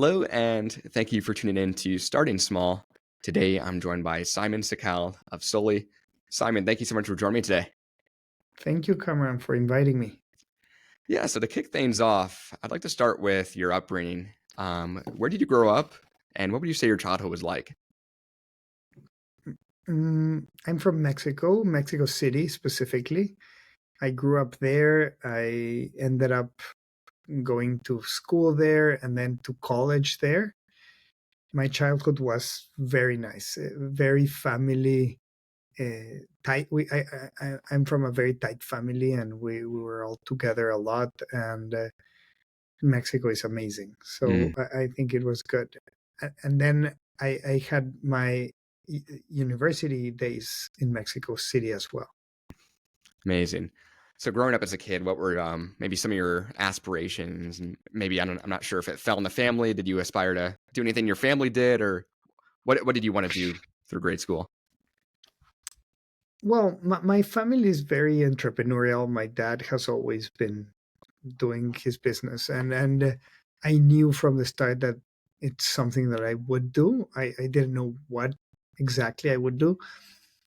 Hello, and thank you for tuning in to Starting Small. Today, I'm joined by Simon Sacal of Soli. Simon, thank you so much for joining me today. Thank you, Cameron, for inviting me. Yeah, so to kick things off, I'd like to start with your upbringing. Where did you grow up, and what would you say your childhood was like? I'm from Mexico, Mexico City specifically. I grew up there. I ended up going to school there and then to college there. My childhood was very nice, very family tight. I'm from a very tight family, and we were all together a lot. And Mexico is amazing, so Mm, I think it was good. And then I had my university days in Mexico City as well. amazing. So, growing up as a kid, what were maybe some of your aspirations? And maybe I'm not sure if it fell in the family. Did you aspire to do anything your family did, or what did you want to do through grade school? Well, my family is very entrepreneurial. My dad has always been doing his business, and I knew from the start that it's something that I would do. I didn't know what exactly I would do.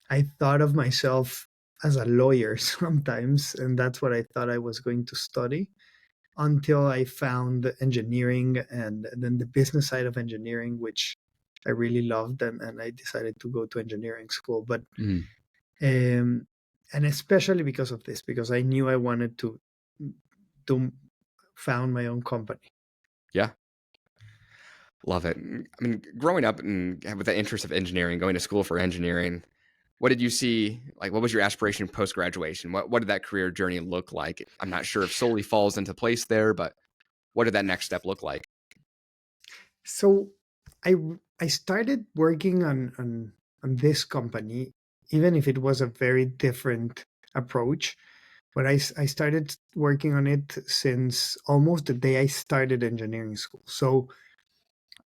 I thought of myself as a lawyer sometimes, and that's what I thought I was going to study until I found engineering and then the business side of engineering, which I really loved, and I decided to go to engineering school. But Mm, um, and especially because of this, because I knew I wanted to found my own company. yeah. Love it. I mean, growing up and with the interest of engineering, going to school for engineering, what did you see? Like, what was your aspiration post graduation? What did that career journey look like? I'm not sure if solely falls into place there, but what did that next step look like? So I I started working on this company, even if it was a very different approach. But I started working on it since almost the day I started engineering school. So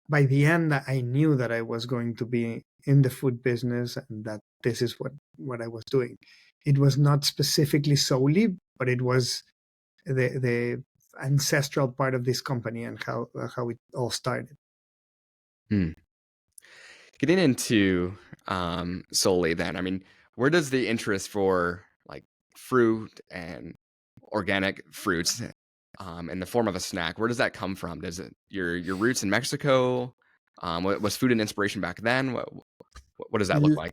by the end, I knew that I was going to be in the food business and that this is what I was doing. It was not specifically solely, but it was the ancestral part of this company and how it all started. Hmm. Getting into solely, then, I mean, where does the interest for like fruit and organic fruits in the form of a snack, where does that come from? Does it your roots in Mexico? Was food an inspiration back then? What does that look like?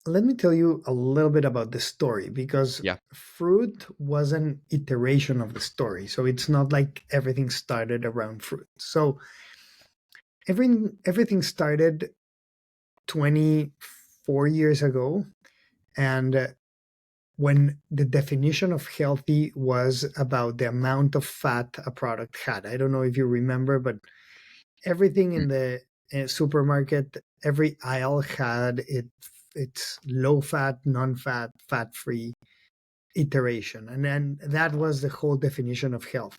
Let me tell you a little bit about the story because Yeah. fruit was an iteration of the story. So it's not like everything started around fruit. So everything started 24 years ago. And when the definition of healthy was about the amount of fat a product had. I don't know if you remember, but everything Mm, in the supermarket, every aisle had its low fat, non fat, fat free iteration. And then that was the whole definition of health.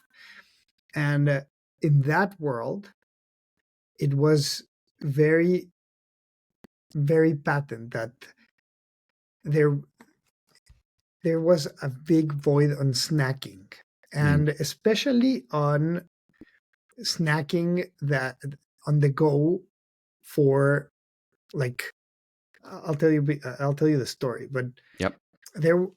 And in that world, it was very, very patent that there there was a big void on snacking, mm, and especially on snacking that on the go for like I'll tell you the story, but yep. there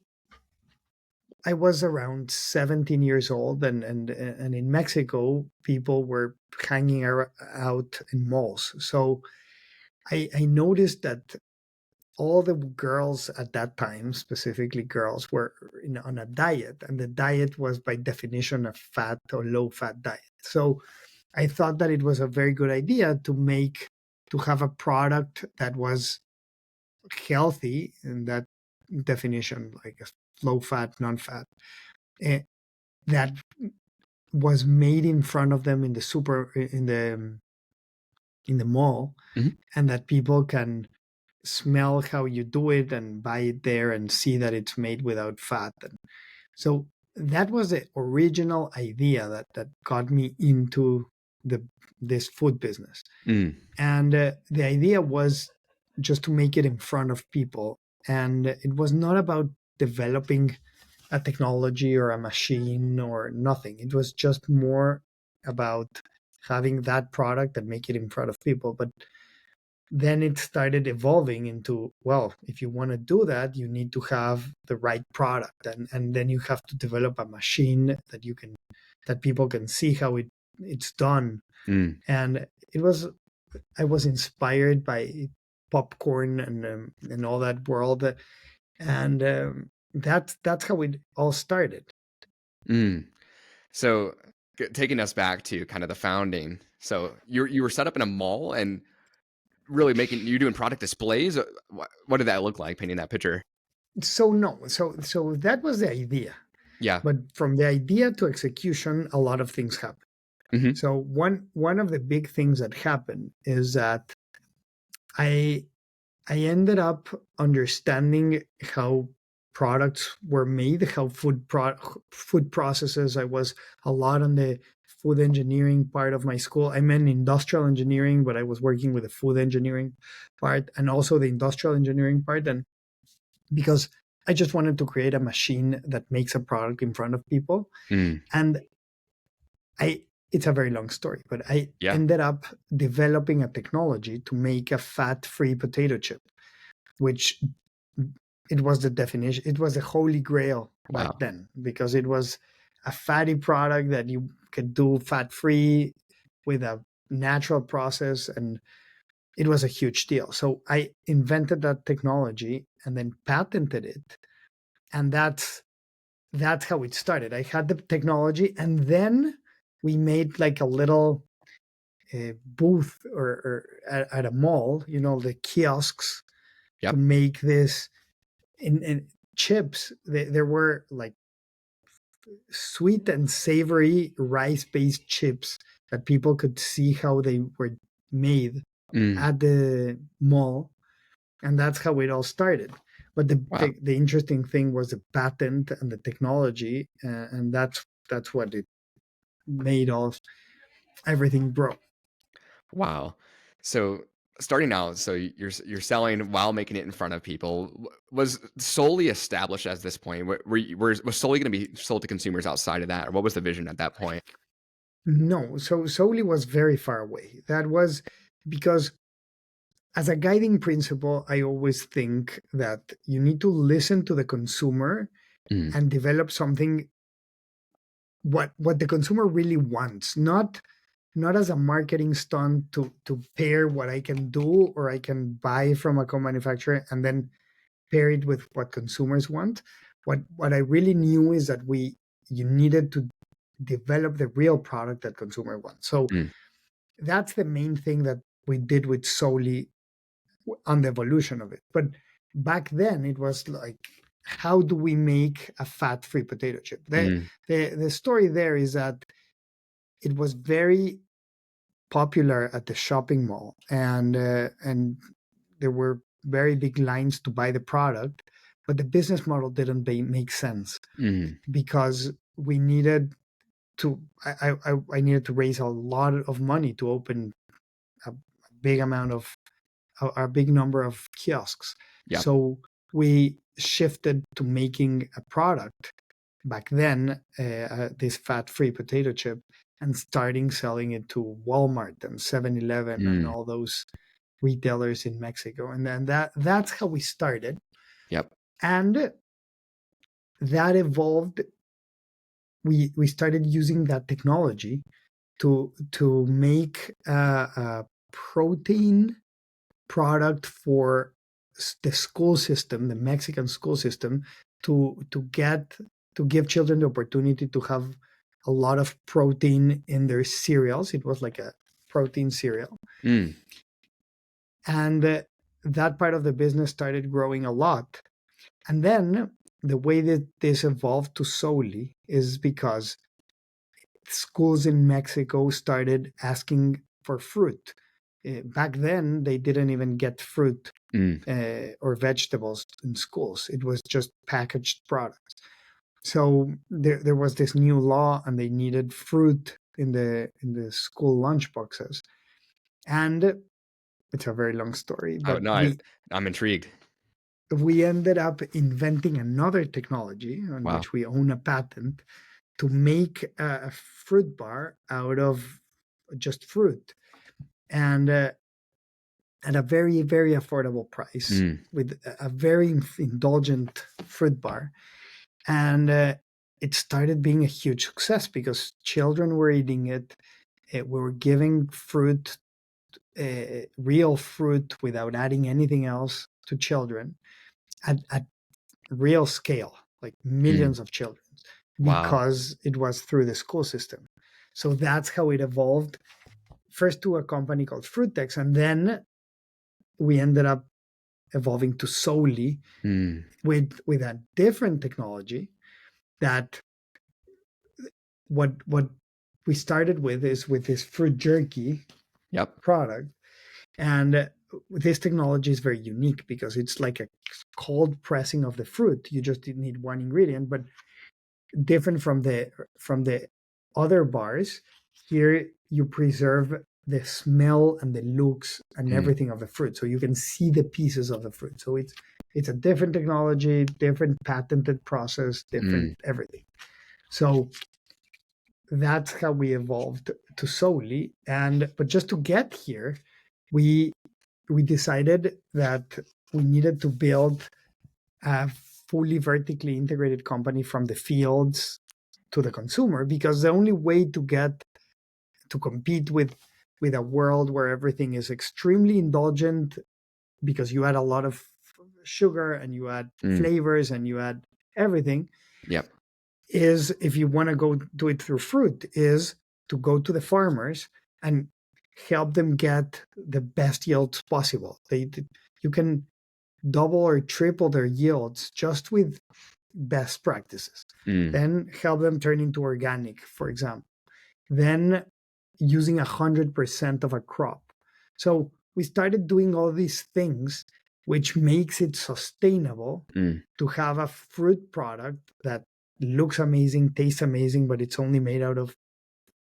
I was around 17 years old, and in Mexico people were hanging out in malls. So I noticed that all the girls at that time, specifically girls, were on a diet, and the diet was by definition a fat or low fat diet. So I thought that it was a very good idea to have a product that was healthy in that definition, like a low fat, non fat, that was made in front of them in the in the mall, Mhm. and that people can smell how you do it and buy it there and see that it's made without fat. And so that was the original idea that got me into the this food business. Mm, And the idea was just to make it in front of people, and it was not about developing a technology or a machine or nothing. It was just more about having that product and make it in front of people. But then it started evolving into, well, if you want to do that, you need to have the right product, and then you have to develop a machine that people can see how it's done. Mm, And it was I was inspired by popcorn and all that world, and that's how it all started. mm. So, taking us back to kind of the founding. So, you were set up in a mall and really making you doing product displays. What did that look like? Painting that picture. So no, so that was the idea, Yeah. but from the idea to execution, a lot of things happen. Hmm. So one of the big things that happened is that I I ended up understanding how products were made, how food processes. I was a lot on the food engineering part of my school. I meant industrial engineering, but I was working with the food engineering part and also the industrial engineering part. And because I just wanted to create a machine that makes a product in front of people. Mm, And I it's a very long story, but I yeah. ended up developing a technology to make a fat-free potato chip, which it was the definition. It was the holy grail back Wow. then because it was a fatty product that you could do fat-free with a natural process, and it was a huge deal. So I invented that technology and then patented it, and that's how it started. I had the technology, and then we made like a little booth or at a mall, the kiosks to Yep. make this in chips. There were like sweet and savory rice-based chips that people could see how they were made Mm, at the mall, and that's how it all started. But wow. the interesting thing was the patent and the technology, and that's what it made all everything grow. Wow. So starting out, so you're selling while making it in front of people. Was solely established as this point? Was solely going to be sold to consumers outside of that, or what was the vision at that point? No, so Soli was very far away. That was because, as a guiding principle, I always think that you need to listen to the consumer Mm, and develop something what the consumer really wants, not as a marketing stunt to pair what I can do or I can buy from a co-manufacturer and then pair it with what consumers want. What I really knew is that we you needed to develop the real product that consumer wants. So mm, that's the main thing that we did with Soli on the evolution of it. But back then it was like, how do we make a fat-free potato chip? mm, The story there is that it was very popular at the shopping mall, and there were very big lines to buy the product, but the business model didn't make sense mm, because we needed to I needed to raise a lot of money to open a big amount of a big number of kiosks. yep. So we shifted to making a product back then, this fat-free potato chip, and starting selling it to Walmart and 7-Eleven and Mm, all those retailers in Mexico. And then that's how we started. yep. And that evolved. We started using that technology to make a protein product for the school system, the Mexican school system, to give children the opportunity to have a lot of protein in their cereals. It was like a protein cereal, Mm, and that part of the business started growing a lot. And then the way that this evolved to Soli is because schools in Mexico started asking for fruit. Back then, they didn't even get fruit mm, or vegetables in schools. It was just packaged products. So there was this new law, and they needed fruit in the school lunch boxes. And it's a very long story, oh but no, I'm intrigued. we ended up inventing another technology on Wow. which we own a patent to make a fruit bar out of just fruit, and at a very, very affordable price, Mm. with a very indulgent fruit bar. And it started being a huge success because children were eating it. We were giving fruit, real fruit, without adding anything else to children at real scale, like Mm. millions of children, Wow. because it was through the school system. So that's how it evolved, first to a company called Fruitex, and then we ended up evolving to Solely Mm. with a different technology. That what we started with is with this fruit jerky Yep. product, and this technology is very unique because it's like a cold pressing of the fruit. You just need one ingredient, but different from the other bars. Here you preserve the smell and the looks and Mm. everything of the fruit, so you can see the pieces of the fruit. So it's a different technology, different patented process, different Mm. everything. So that's how we evolved to Solely. And but just to get here, we we decided that we needed to build a fully vertically integrated company from the fields to the consumer, because the only way to get to compete with a world where everything is extremely indulgent, because you add a lot of sugar and you add Mm. flavors and you add everything, Yep. is, if you want to go do it through fruit, is to go to the farmers and help them get the best yields possible. You can double or triple their yields just with best practices. Mm. Then help them turn into organic, for example. Then using 100% of a crop. So we started doing all these things, which makes it sustainable Mm. to have a fruit product that looks amazing, tastes amazing, but it's only made out of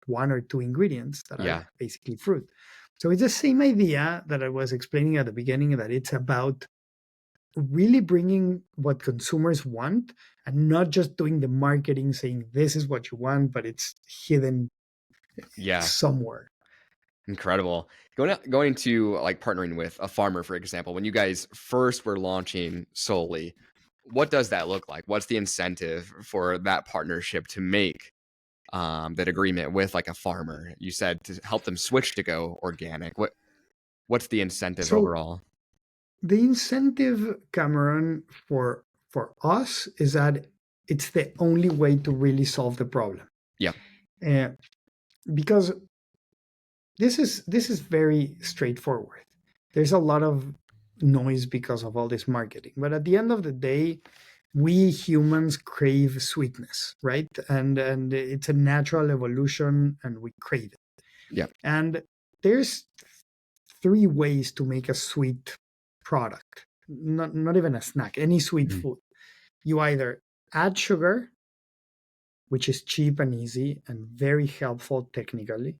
one or two ingredients that are Yeah. basically fruit. So it's the same idea that I was explaining at the beginning, that it's about really bringing what consumers want and not just doing the marketing saying this is what you want, but it's hidden Yeah. somewhere. Incredible. Going to like partnering with a farmer, for example, when you guys first were launching Solely, what does that look like? What's the incentive for that partnership to make that agreement with like a farmer? You said to help them switch to go organic. What's the incentive So overall? the incentive, Cameron, for us is that it's the only way to really solve the problem. Yep. Uh, because this is very straightforward. There's a lot of noise because of all this marketing, but at the end of the day, we humans crave sweetness, right? And it's a natural evolution, and we crave it. Yep. And there's three ways to make a sweet product, not even a snack, any sweet Mm. food. You either add sugar, which is cheap and easy and very helpful technically.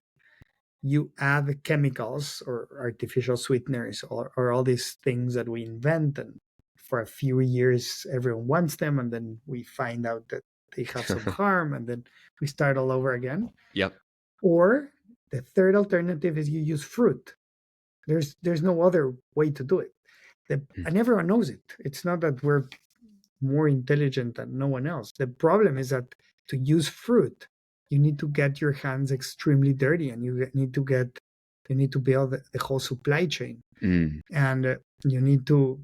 You add chemicals or artificial sweeteners, or all these things that we invent, and for a few years everyone wants them, and then we find out that they have some harm, and then we start all over again. Yep. Or the third alternative is you use fruit. There's no other way to do it. Mm. And everyone knows it. It's not that we're more intelligent than no one else. The problem is that to use fruit, you need to get your hands extremely dirty, and you need to build the whole supply chain, Mm. and you need to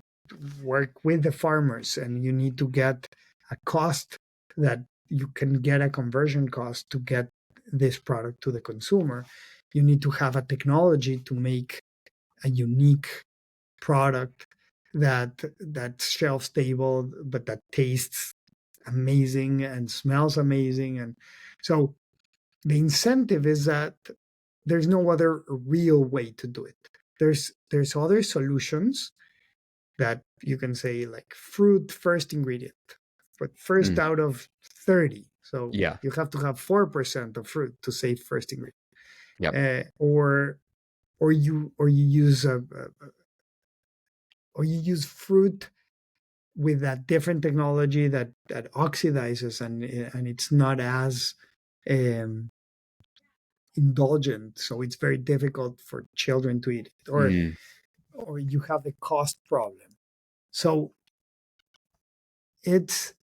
work with the farmers, and you need to get a cost that you can get a conversion cost to get this product to the consumer. You need to have a technology to make a unique product that's shelf stable, but that tastes amazing and smells amazing. And so the incentive is that there's no other real way to do it. There's other solutions that you can say, like fruit first ingredient, but first Mm. out of 30. So Yeah. you have to have 4% of fruit to say first ingredient. Yep. Or you use or you use fruit with that different technology that oxidizes, and it's not as um, indulgent, so it's very difficult for children to eat it, Mm, or you have the cost problem. So it's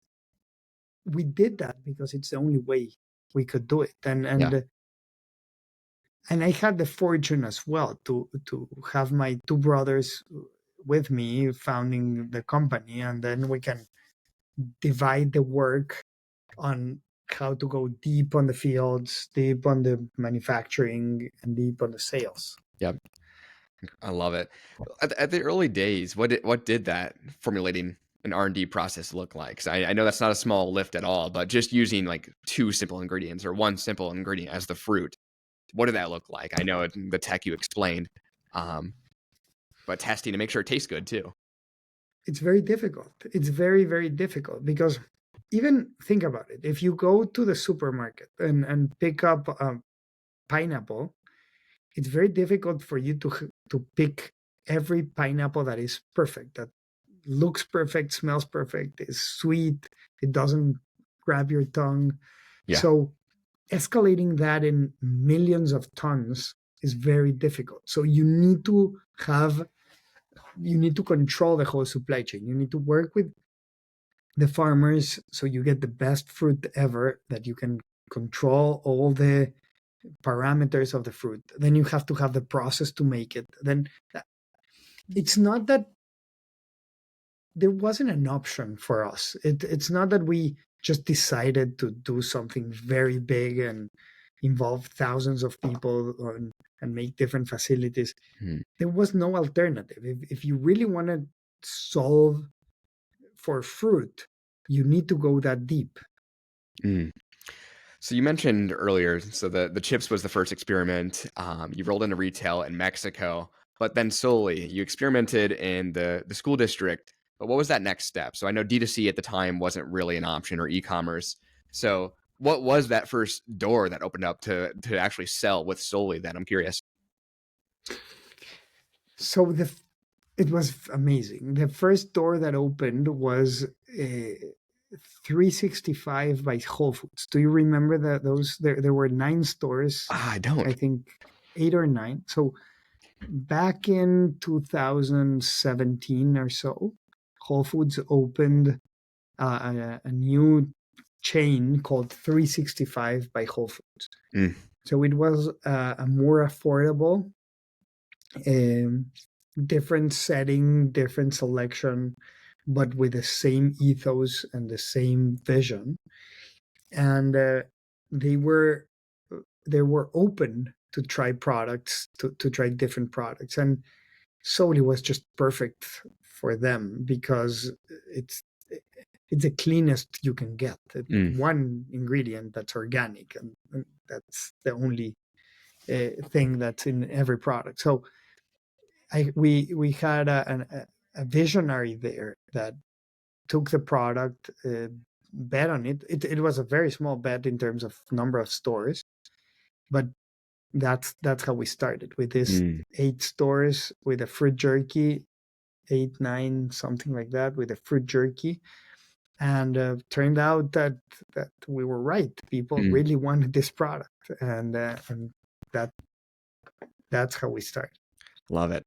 we did that because it's the only way we could do it, yeah. and I had the fortune as well to have my two brothers with me founding the company, and then we can divide the work on how to go deep on the fields, deep on the manufacturing, and deep on the sales. Yep. I love it. At the early days, what did that formulating an R&D process look like? 'Cause I know that's not a small lift at all, but just using like two simple ingredients or one simple ingredient as the fruit, what did that look like? I know the tech you explained, um, but testing to make sure it tastes good too. It's very difficult. It's very, very difficult because even think about it. If you go to the supermarket and pick up pineapple, it's very difficult for you to pick every pineapple that is perfect, that looks perfect, smells perfect, is sweet, it doesn't grab your tongue. Yeah. So escalating that in millions of tons is very difficult. So you need to control the whole supply chain. You need to work with the farmers so you get the best fruit ever, that you can control all the parameters of the fruit. Then you have to have the process to make it. Then it's not that there wasn't an option for us. It's not that we just decided to do something very big and involve thousands of people and make different facilities. Mm, There was no alternative. If you really want to solve for fruit, you need to go that deep. mm. So you mentioned earlier, so the chips was the first experiment. You rolled into retail in Mexico, but then solely you experimented in the school district. But what was that next step? So I know D2C at the time wasn't really an option or e-commerce. So what was that first door that opened up to actually sell with solely? Then I'm curious. So it was amazing. The first door that opened was 365 by Whole Foods. Do you remember that those there were 9 stores, I I don't. think 8 or 9. So back in 2017 or so, Whole Foods opened a new chain called 365 by Whole Foods. Mm, So it was a more affordable, um, different setting, different selection, but with the same ethos and the same vision. And they were they were open to try products, to try different products, and Soli was just perfect for them because it's it's the cleanest you can get. mm, One ingredient that's organic, and that's the only thing that's in every product. So we had a visionary there that took the product, bet on it. It was a very small bet in terms of number of stores, but that's how we started with this mm, 8 stores with a fruit jerky, 8, 9, something like that, with a fruit jerky. And turned out that we were right. People mm. really wanted this product, and that that's how we started. Love it.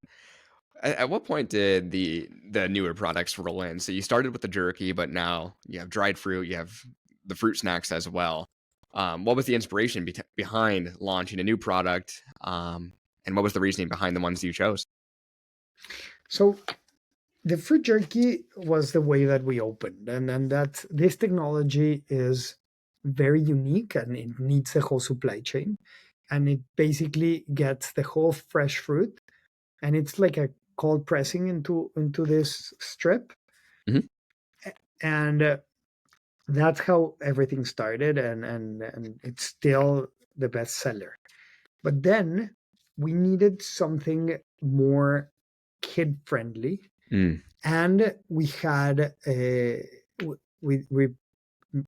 At what point did the newer products roll in? So you started with the jerky, but now you have dried fruit, you have the fruit snacks as well. What was the inspiration behind launching a new product? And what was the reasoning behind the ones you chose? So the fruit jerky was the way that we opened, and that this technology is very unique, and it needs the whole supply chain, and it basically gets the whole fresh fruit, and it's like a cold pressing into this strip, Hmm. and that's how everything started, and it's still the best seller. But then we needed something more kid friendly, Mm, and we had we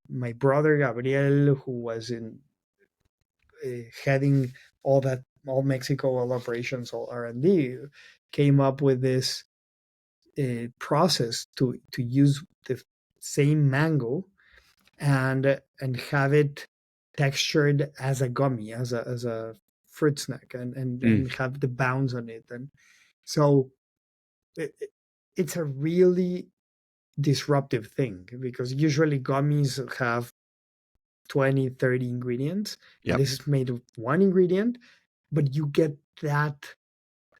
my brother Gabriel, who was in heading all Mexico, all operations, all R&D, came up with this process to use the same mango and have it textured as a gummy, as a fruit snack, Mm, and have the bounds on it. And so it's a really disruptive thing, because usually gummies have 20, 30 ingredients, and yep. this is made of one ingredient, but you get that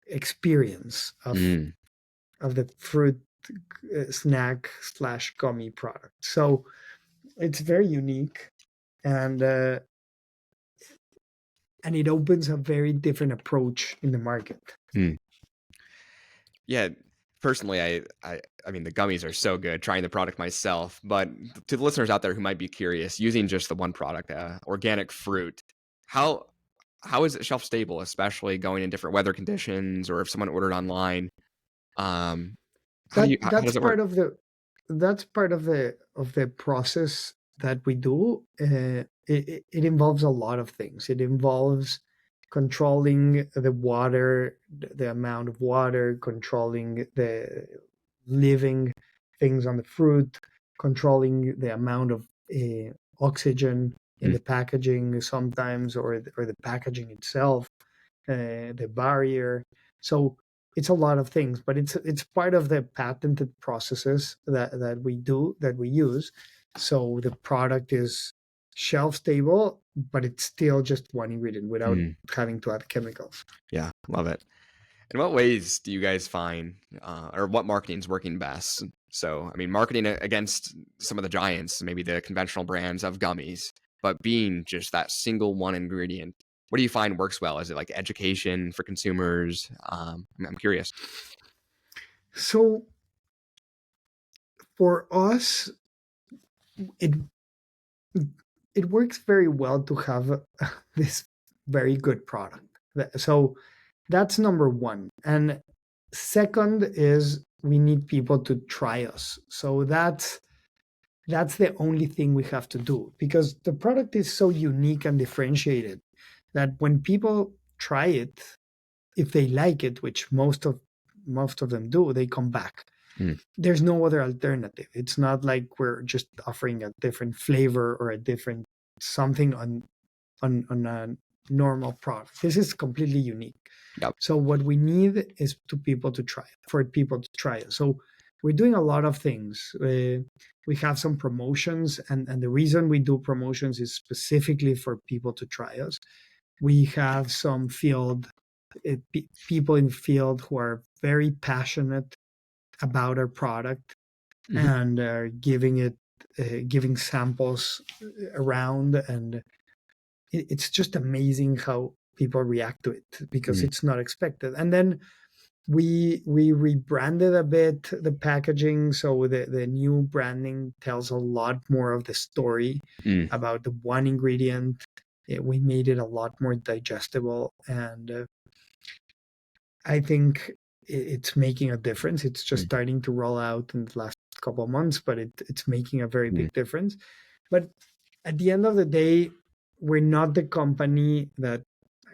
experience Mm, of the fruit snack slash gummy product. So it's very unique, and and it opens a very different approach in the market. mm. Yeah, personally, I mean, the gummies are so good. Trying the product myself, but to the listeners out there who might be curious, using just the one product, organic fruit, how how is it shelf stable, especially going in different weather conditions, or if someone ordered online? Um, how That's does it work? part of the process that we do. It involves a lot of things. It involves controlling the water, the amount of water, controlling the living things on the fruit, controlling the amount of oxygen in Mm, the packaging sometimes, or the packaging itself, the barrier. So it's a lot of things, but it's part of the patented processes that we use. So the product is shelf stable, but it's still just one ingredient without mm, having to add chemicals. yeah, love it. In what ways do you guys find, or what marketing is working best? So, I mean, marketing against some of the giants, maybe the conventional brands of gummies, but being just that single one ingredient. What do you find works well? Is it like education for consumers? I'm curious. So for us, it it works very well to have this very good product. So that's number one. And second is we need people to try us. So that's the only thing we have to do, because the product is so unique and differentiated that when people try it, if they like it, which most of them do, they come back. Mm, There's no other alternative. It's not like we're just offering a different flavor or a different something on a normal product. This is completely unique. yep. So what we need is for people to try it. So we're doing a lot of things. We have some promotions, and the reason we do promotions is specifically for people to try us. We have some people in the field who are very passionate about our product, Hmm. and are giving samples around, and it's just amazing how people react to it, because Mm, it's not expected. And then we rebranded a bit the packaging, so the new branding tells a lot more of the story mm, about the one ingredient. We made it a lot more digestible, and I think it's making a difference. It's just mm, starting to roll out in the last couple of months, but it's making a very mm, big difference. But at the end of the day, we're not the company that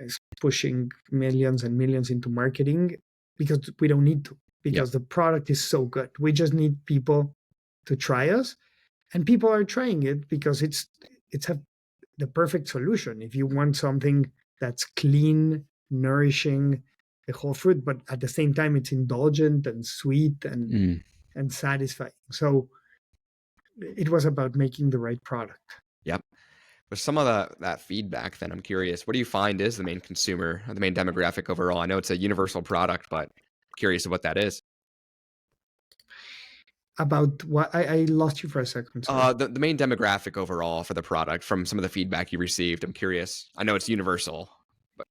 is pushing millions and millions into marketing, because we don't need to, yep. because the product is so good. We just need people to try us, and people are trying it because it's the perfect solution. If you want something that's clean, nourishing, the whole fruit, but at the same time it's indulgent and sweet Mm, and satisfying. So it was about making the right product. yep. With some of that feedback, then I'm curious, what do you find is the main consumer, or the main demographic overall? I know it's a universal product, but curious of what that is. About what I lost you for a second, sorry. The main demographic overall for the product from some of the feedback you received. I'm curious. I know it's universal, but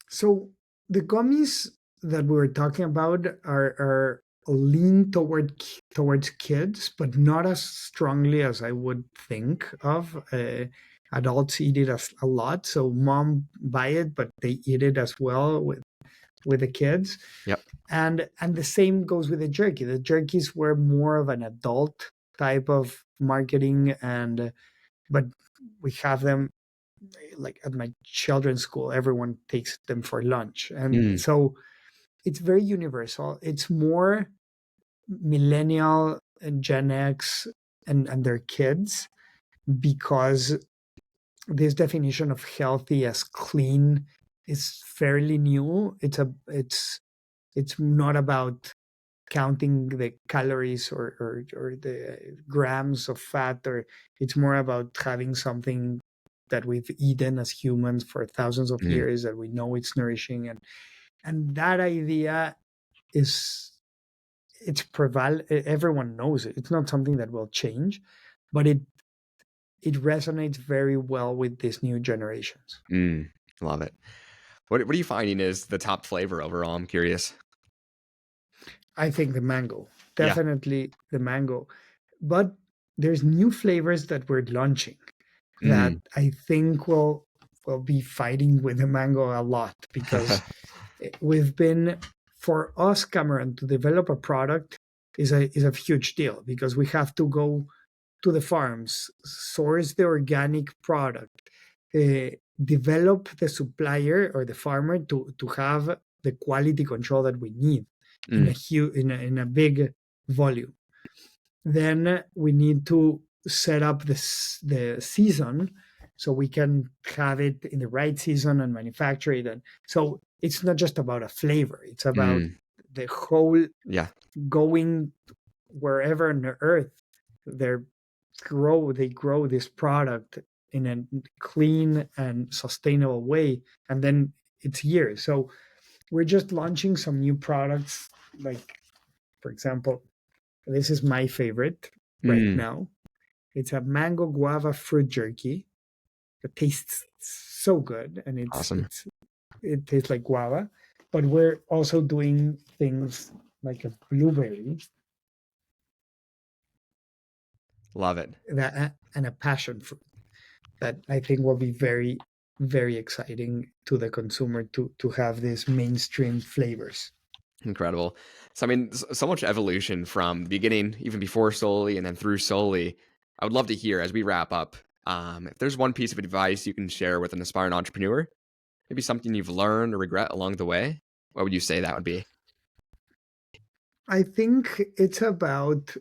So the gummies that we were talking about are lean towards kids, but not as strongly as I would think of. Adults eat it a lot, so mom buy it, but they eat it as well with the kids. yep. And the same goes with the jerky. The jerkies were more of an adult type of marketing, and but we have them like at my children's school. Everyone takes them for lunch, and Mm, so it's very universal. It's more. millennial and Gen X and their kids, because this definition of healthy as clean is fairly new. It's not about counting the calories or the grams of fat, or it's more about having something that we've eaten as humans for thousands of Mm, years that we know it's nourishing, and that idea is everyone knows it. It's not something that will change, but it resonates very well with these new generations. mm, love it. What are you finding is the top flavor overall? I'm curious. I think the mango, Yeah. definitely the mango. But there's new flavors that we're launching that Mm. I think will be fighting with the mango a lot, because we've been, for us, Cameron, to develop a product is a huge deal, because we have to go to the farms, source the organic product, develop the supplier or the farmer to have the quality control that we need in a Mm, huge in a big volume. Then we need to set up the season so we can have it in the right season and manufacture it. And so it's not just about a flavor; it's about mm, the whole yeah. going wherever on the earth they're they grow this product in a clean and sustainable way, and then it's years. So we're just launching some new products, like, for example, this is my favorite right Mm, now. It's a mango guava fruit jerky. It tastes so good, and awesome. it tastes like guava. But we're also doing things like a blueberry Love it. and a passion fruit that I think will be very, very exciting to the consumer to have these mainstream flavors. Incredible. So, I mean, so much evolution from the beginning, even before Solely, and then through Solely. I would love to hear as we wrap up. If there's one piece of advice you can share with an aspiring entrepreneur, maybe something you've learned or regret along the way, what would you say that would be? I think it's about,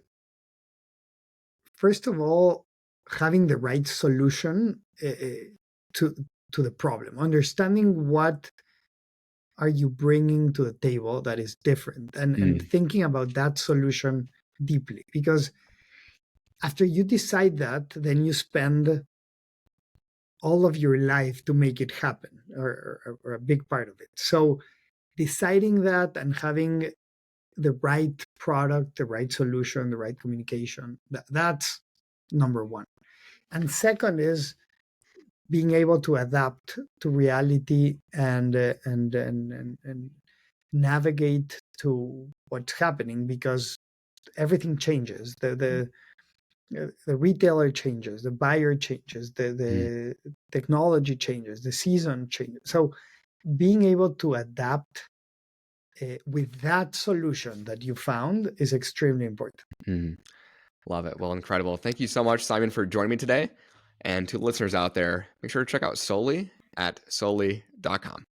first of all, having the right solution to to the problem, understanding what are you bringing to the table that is different, and Mm, thinking about that solution deeply, because after you decide that, then you spend all of your life to make it happen, or a big part of it. So deciding that and having the right product, the right solution, the right communication, that's number one. And second is being able to adapt to reality and navigate to what's happening, because everything changes. The retailer changes, the buyer changes, mm, the technology changes, the season changes. So being able to adapt with that solution that you found is extremely important. mm. Love it. Well, incredible. Thank you so much, Simon, for joining me today. And to listeners out there, make sure to check out Solely at solely.com.